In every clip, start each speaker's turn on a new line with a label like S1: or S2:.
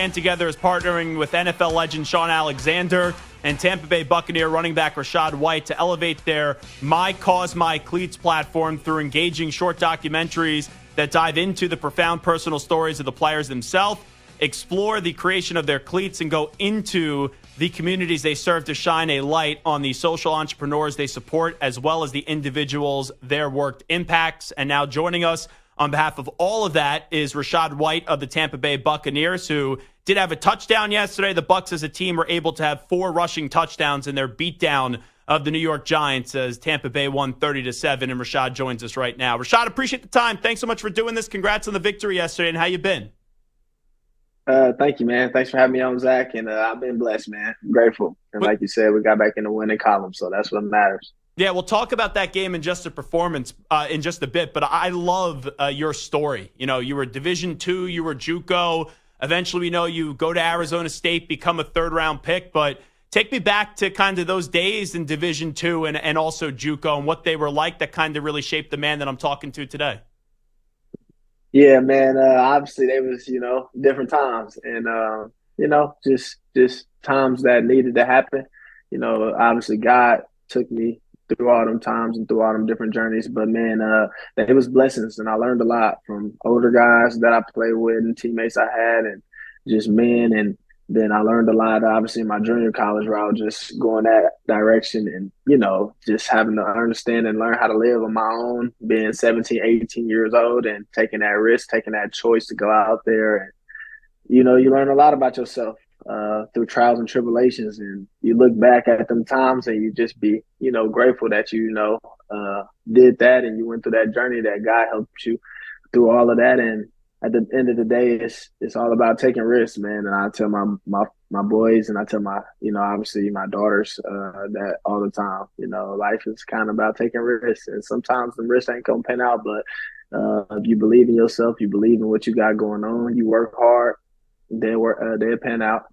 S1: And together is partnering with NFL legend Sean Alexander and Tampa Bay Buccaneer running back Rachaad White to elevate their My Cause, My Cleats platform through engaging short documentaries that dive into the profound personal stories of the players themselves, explore the creation of their cleats, and go into the communities they serve to shine a light on the social entrepreneurs they support, as well as the individuals their work impacts. And now joining us on behalf of all of that is Rachaad White of the Tampa Bay Buccaneers, who did have a touchdown yesterday. The Bucs as a team were able to have 4 rushing touchdowns in their beatdown of the New York Giants as Tampa Bay won 30-7. And Rachaad joins us right now. Rachaad, appreciate the time. Thanks so much for doing this. Congrats on the victory yesterday, and how you been?
S2: Thank you, man. Thanks for having me on, Zach. And I've been blessed, man. I'm grateful. And like you said, we got back in the winning column, so that's what matters.
S1: Yeah, we'll talk about that game in just a performance in just a bit, but I love your story. You know, you were Division II, you were JUCO. Eventually, we know you go to Arizona State, become a third-round pick, but take me back to kind of those days in Division II and also JUCO and what they were like that kind of really shaped the man that I'm talking to today.
S2: Yeah, man. Obviously, they was, different times and, just times that needed to happen. Obviously, God took me through all them times and through all them different journeys. But, man, it was blessings, and I learned a lot from older guys that I played with and teammates I had and just men. And then I learned a lot, obviously, in my junior college route, just going that direction and, just having to understand and learn how to live on my own, being 17, 18 years old and taking that risk, taking that choice to go out there. And, you learn a lot about yourself through trials and tribulations. And you look back at them times and you just be, grateful that you, did that and you went through that journey, that God helped you through all of that. And at the end of the day, it's all about taking risks, man. And I tell my boys and I tell my, obviously my daughters that all the time, life is kind of about taking risks. And sometimes the risks ain't going to pan out, but if you believe in yourself, you believe in what you got going on, you work hard, they'll pan out.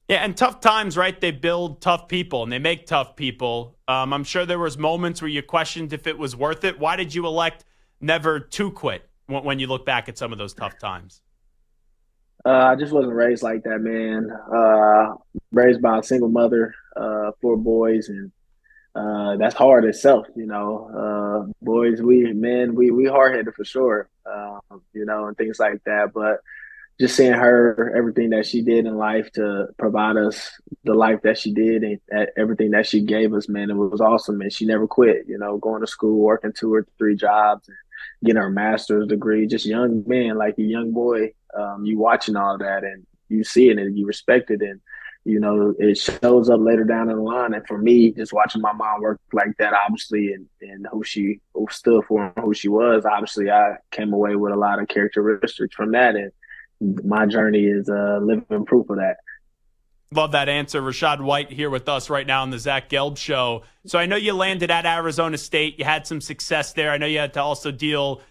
S1: Yeah, and tough times, right? They build tough people and they make tough people. I'm sure there was moments where you questioned if it was worth it. Why did you elect never to quit when you look back at some of those tough times?
S2: I just wasn't raised like that, man. Raised by a single mother, 4 boys, and that's hard itself, boys, we hard-headed for sure, and things like that. But just seeing her, everything that she did in life to provide us the life that she did and everything that she gave us, man, it was awesome. And she never quit, going to school, working 2 or 3 jobs, and getting her master's degree, just young man, like a young boy, you watching all that and you see it and you respect it. And, it shows up later down in the line. And for me, just watching my mom work like that, obviously, and who stood for and who she was, obviously, I came away with a lot of characteristics from that. And my journey is living proof of that.
S1: Love that answer. Rachaad White here with us right now on the Zach Gelb Show. So I know you landed at Arizona State. You had some success there. I know you had to also deal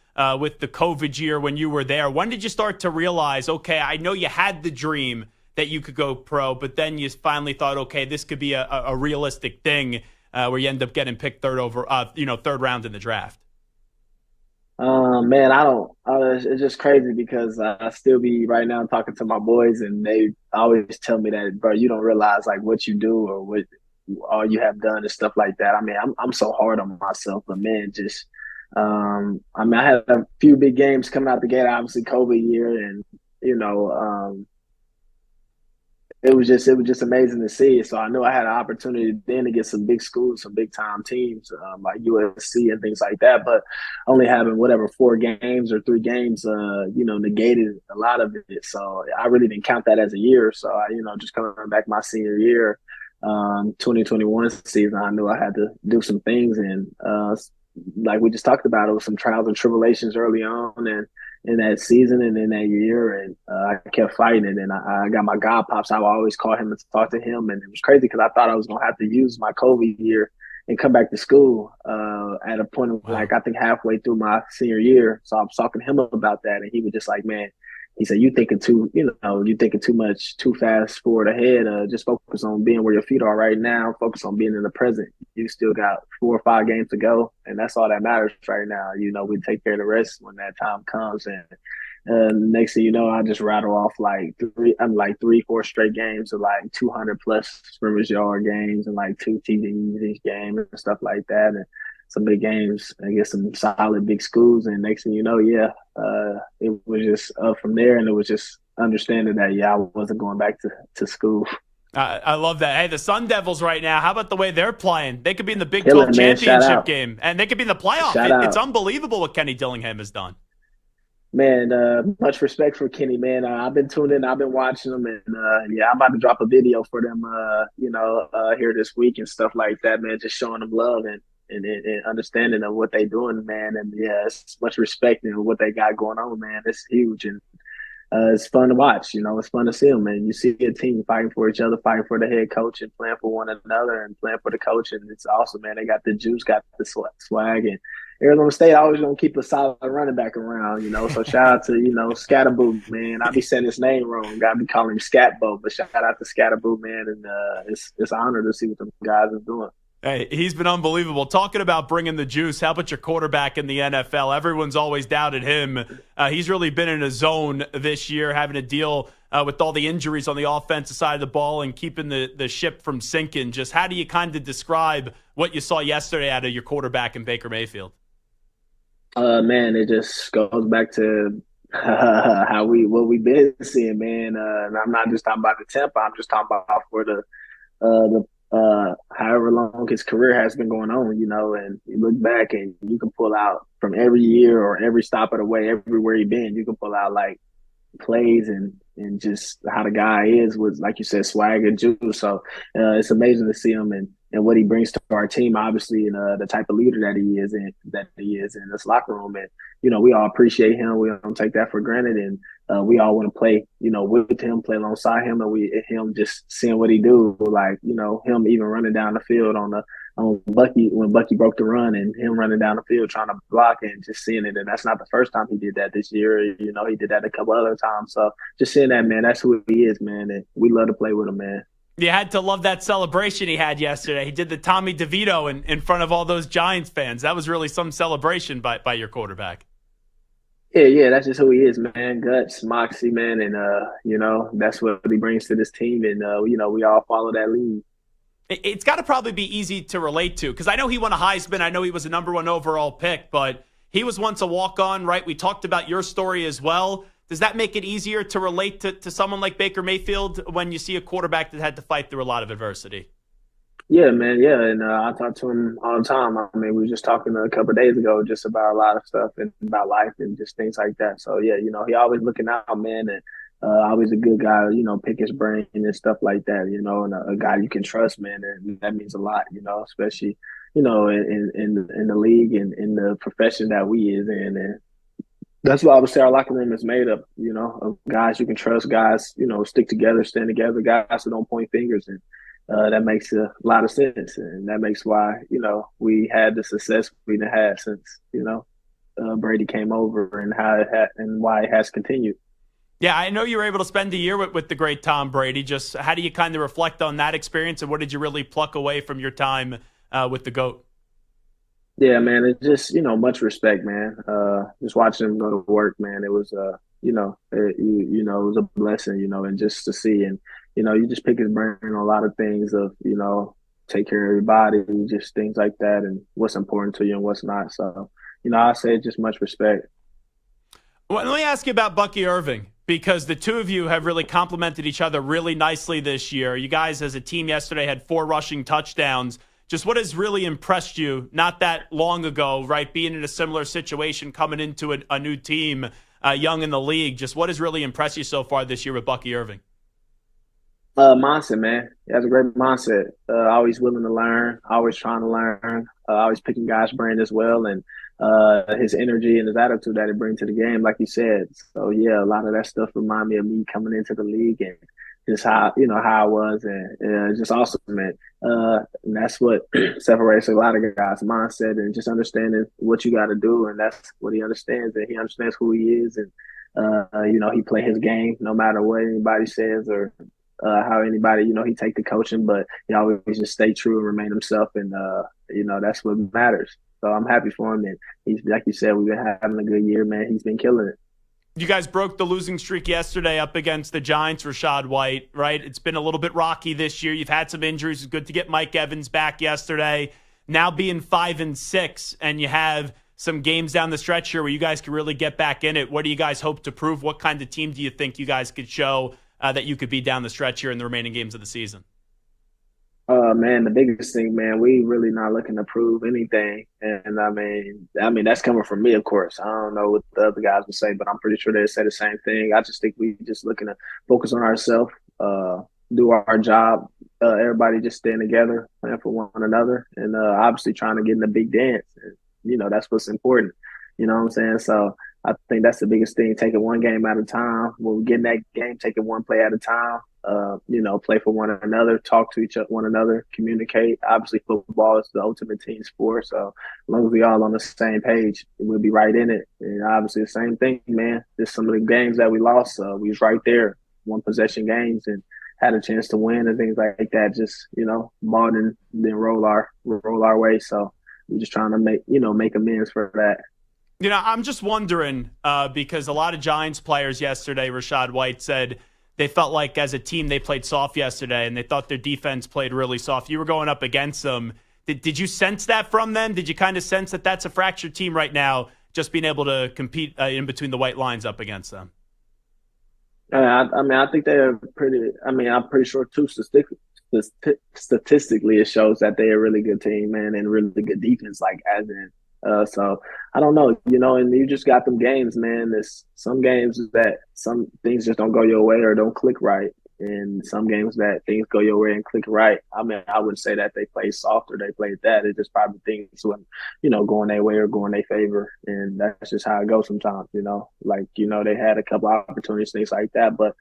S1: with the COVID year when you were there. When did you start to realize, okay, I know you had the dream that you could go pro, but then you finally thought, okay, this could be a realistic thing where you end up getting picked third round in the draft?
S2: Man, it's just crazy because I still be right now talking to my boys and they always tell me that, bro, you don't realize like what you do or what all you have done and stuff like that. I mean, I'm so hard on myself, but man, just, I had a few big games coming out the gate, obviously COVID year and, it was just amazing to see. So I knew I had an opportunity then to get some big schools, some big time teams like USC and things like that. But only having 4 games or 3 games, negated a lot of it. So I really didn't count that as a year. So I, just coming back my senior year, 2021 season, I knew I had to do some things. And like we just talked about, it was some trials and tribulations early on and in that season and in that year, and I kept fighting it. And I got my God pops. I would always call him and talk to him, and it was crazy because I thought I was gonna have to use my COVID year and come back to school at a point of I think halfway through my senior year. So I was talking to him about that, and he was just like, "Man," he said, "You thinking too much, too fast forward ahead. Just focus on being where your feet are right now. Focus on being in the present. You still got 4 or 5 games to go, and that's all that matters right now. We take care of the rest when that time comes." And Next thing you know, I just rattle off like 3, 4 straight games of like 200 plus scrimmage yard games and like 2 TDs each game and stuff like that. And some big games against some solid big schools. And next thing you know, it was just up from there. And it was just understanding that, I wasn't going back to school.
S1: I love that. Hey, the Sun Devils right now, how about the way they're playing? They could be in the Big 12
S2: Killing, man.
S1: championship game, and they could be in the playoff. It's unbelievable what Kenny Dillingham has done.
S2: Man, much respect for Kenny, man. I've been tuning in, I've been watching them, and I'm about to drop a video for them, here this week and stuff like that, man. Just showing them love and understanding of what they doing, man. And it's much respect in what they got going on, man. It's huge, and it's fun to watch. It's fun to see them, man. You see a team fighting for each other, fighting for the head coach, and playing for one another, and playing for the coach, and it's awesome, man. They got the juice, got the swag, and Arizona State always gonna keep a solid running back around, So shout out to Scatterboo, man. I be saying his name wrong. Gotta be calling him Scatbo, but shout out to Scatterboo, man. And it's an honor to see what the guys are doing.
S1: Hey, he's been unbelievable. Talking about bringing the juice, how about your quarterback in the NFL? Everyone's always doubted him. He's really been in a zone this year, having to deal with all the injuries on the offensive side of the ball and keeping the ship from sinking. Just how do you kind of describe what you saw yesterday out of your quarterback in Baker Mayfield?
S2: Man, it just goes back to what we've been seeing, man. And I'm not just talking about the tempo. I'm just talking about for the however long his career has been going on, and you look back and you can pull out from every year or every stop of the way, everywhere you've been, you can pull out like plays and just how the guy is with, like you said, swag and juice. So it's amazing to see him and what he brings to our team, obviously, and the type of leader that he is in this locker room. And, we all appreciate him. We don't take that for granted. And we all want to play, with him, play alongside him, and him just seeing what he do, like, him even running down the field on Bucky when Bucky broke the run and him running down the field trying to block and just seeing it. And that's not the first time he did that this year. He did that a couple other times. So just seeing that, man, that's who he is, man. And we love to play with him, man.
S1: You had to love that celebration he had yesterday. He did the Tommy DeVito in front of all those Giants fans. That was really some celebration by your quarterback.
S2: Yeah, that's just who he is, man. Guts, moxie, man. And, that's what he brings to this team. And, we all follow that lead.
S1: It's got to probably be easy to relate to because I know he won a Heisman. I know he was a number 1 overall pick, but he was once a walk-on, right? We talked about your story as well. Does that make it easier to relate to someone like Baker Mayfield when you see a quarterback that had to fight through a lot of adversity?
S2: Yeah, man. Yeah. And I talk to him all the time. I mean, we were just talking a couple of days ago just about a lot of stuff and about life and just things like that. So, yeah, he always looking out, man. And always a good guy, pick his brain and stuff like that, and a guy you can trust, man. And that means a lot, especially, in the league and in the profession that we is in. And that's what I would say our locker room is made of, of guys you can trust, guys, stick together, stand together, guys who don't point fingers. And that makes a lot of sense. And that makes why, we had the success we've had since, Brady came over and how it had and why it has continued.
S1: Yeah, I know you were able to spend a year with the great Tom Brady. Just how do you kind of reflect on that experience and what did you really pluck away from your time with the GOAT?
S2: Yeah, man, it's just, much respect, man. Just watching him go to work, man, it was, it was a blessing, and just to see. And, you just pick his brain on a lot of things of, take care of everybody, just things like that and what's important to you and what's not. So, I say just much respect.
S1: Well, let me ask you about Bucky Irving because the two of you have really complemented each other really nicely this year. You guys as a team yesterday had 4 rushing touchdowns. Just what has really impressed you not that long ago, right, being in a similar situation, coming into a new team, young in the league, just what has really impressed you so far this year with Bucky Irving?
S2: Mindset, man. He has a great mindset. Always willing to learn, always trying to learn, always picking guys' brain as well, and his energy and his attitude that he brings to the game, like you said. So, yeah, a lot of that stuff remind me of me coming into the league and just how I was, and it's just awesome, man. And that's what separates a lot of guys' mindset and just understanding what you got to do, and that's what he understands. And he understands who he is, and he play his game no matter what anybody says or how anybody he take the coaching, but he always just stay true and remain himself, and that's what matters. So I'm happy for him, and he's like you said, we've been having a good year, man. He's been killing it.
S1: You guys broke the losing streak yesterday up against the Giants, Rachaad White, right? It's been a little bit rocky this year. You've had some injuries. It's good to get Mike Evans back yesterday. Now being 5-6, and you have some games down the stretch here where you guys can really get back in it. What do you guys hope to prove? What kind of team do you think you guys could show that you could be down the stretch here in the remaining games of the season?
S2: Man, the biggest thing, man, we really not looking to prove anything. And I mean, that's coming from me, of course. I don't know what the other guys would say, but I'm pretty sure they say the same thing. I just think we just looking to focus on ourselves, do our job. Everybody just staying together, playing for one another, and obviously trying to get in the big dance. And, that's what's important. You know what I'm saying? So I think that's the biggest thing, taking one game at a time. When we get in that game, taking one play at a time. Play for one another, talk to one another, communicate. Obviously, football is the ultimate team sport. So as long as we all on the same page, we'll be right in it. And obviously, the same thing, man. Just some of the games that we lost, we was right there, one possession games, and had a chance to win and things like that. Just ball and then roll our way. So we're just trying to make amends for that.
S1: I'm just wondering because a lot of Giants players yesterday, Rachaad White said they felt like as a team they played soft yesterday, and they thought their defense played really soft. You were going up against them. Did you sense that from them? Did you kind of sense that that's a fractured team right now, just being able to compete in between the white lines up against them?
S2: I think they're pretty – I'm pretty sure, too, statistically it shows that they're a really good team, man, and really good defense, so I don't know, and you just got them games, man. There's some games that some things just don't go your way or don't click right, and some games that things go your way and click right. I wouldn't say that they played soft or they played that. It's just probably things when, going their way or going their favor, and that's just how it goes sometimes. They had a couple of opportunities, things like that, but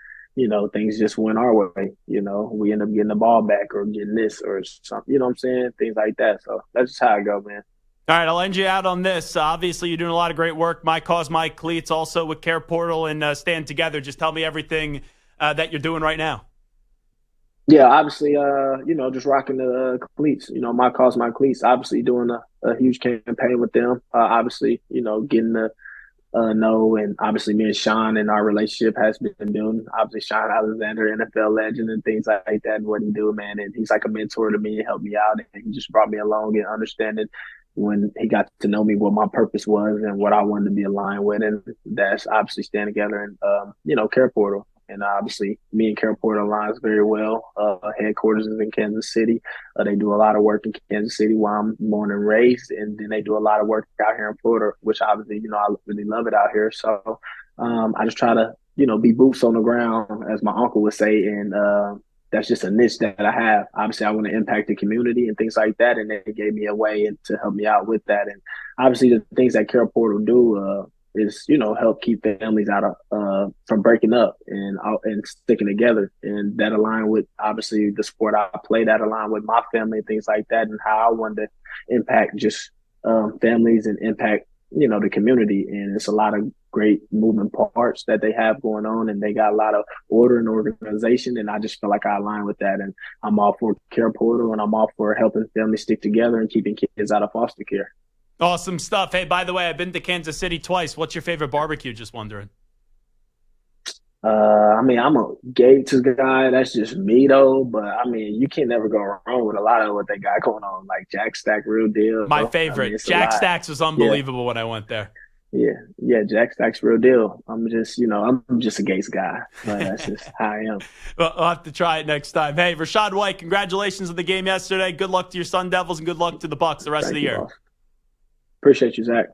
S2: things just went our way. We end up getting the ball back or getting this or something. You know what I'm saying? Things like that. So that's just how it go, man.
S1: All right, I'll end you out on this. Obviously, you're doing a lot of great work. My Cause, My Cleats, also with Care Portal and Stand Together. Just tell me everything that you're doing right now.
S2: Yeah, obviously, just rocking the cleats. My Cause, My Cleats. Obviously, doing a huge campaign with them. Obviously, getting the know, and obviously me and Sean and our relationship has been building. Obviously, Sean Alexander, NFL legend and things like that, and what he do, man. And he's like a mentor to me and helped me out. And he just brought me along and understanding when he got to know me what my purpose was and what I wanted to be aligned with. And that's obviously Stand Together and, Care Portal. And obviously me and Care Portal aligns very well. Headquarters is in Kansas City. They do a lot of work in Kansas City where I'm born and raised. And then they do a lot of work out here in Florida, which obviously, I really love it out here. So I just try to, be boots on the ground, as my uncle would say. And that's just a niche that I have. Obviously, I want to impact the community and things like that. And they gave me a way to help me out with that. And obviously the things that Care Portal do is, help keep families out of from breaking up and sticking together. And that align with, obviously, the sport I play, that align with my family and things like that, and how I want to impact just families and impact, the community. And it's a lot of great moving parts that they have going on, and they got a lot of order and organization, and I just feel like I align with that. And I'm all for Care Portal, and I'm all for helping families stick together and keeping kids out of foster care.
S1: Awesome stuff. Hey, by the way, I've been to Kansas City twice. What's your favorite barbecue? Just wondering.
S2: I'm a Gates guy. That's just me, though. But, you can never go wrong with a lot of what they got going on, like Jack Stack, real deal.
S1: My favorite. Jack Stack's was unbelievable when I went there.
S2: Yeah, Jack Stack's real deal. I'm just a Gates guy. But that's just how I am.
S1: Well, I'll have to try it next time. Hey, Rachaad White, congratulations on the game yesterday. Good luck to your Sun Devils and good luck to the Bucs the rest of the year.
S2: Boss. Appreciate you, Zach.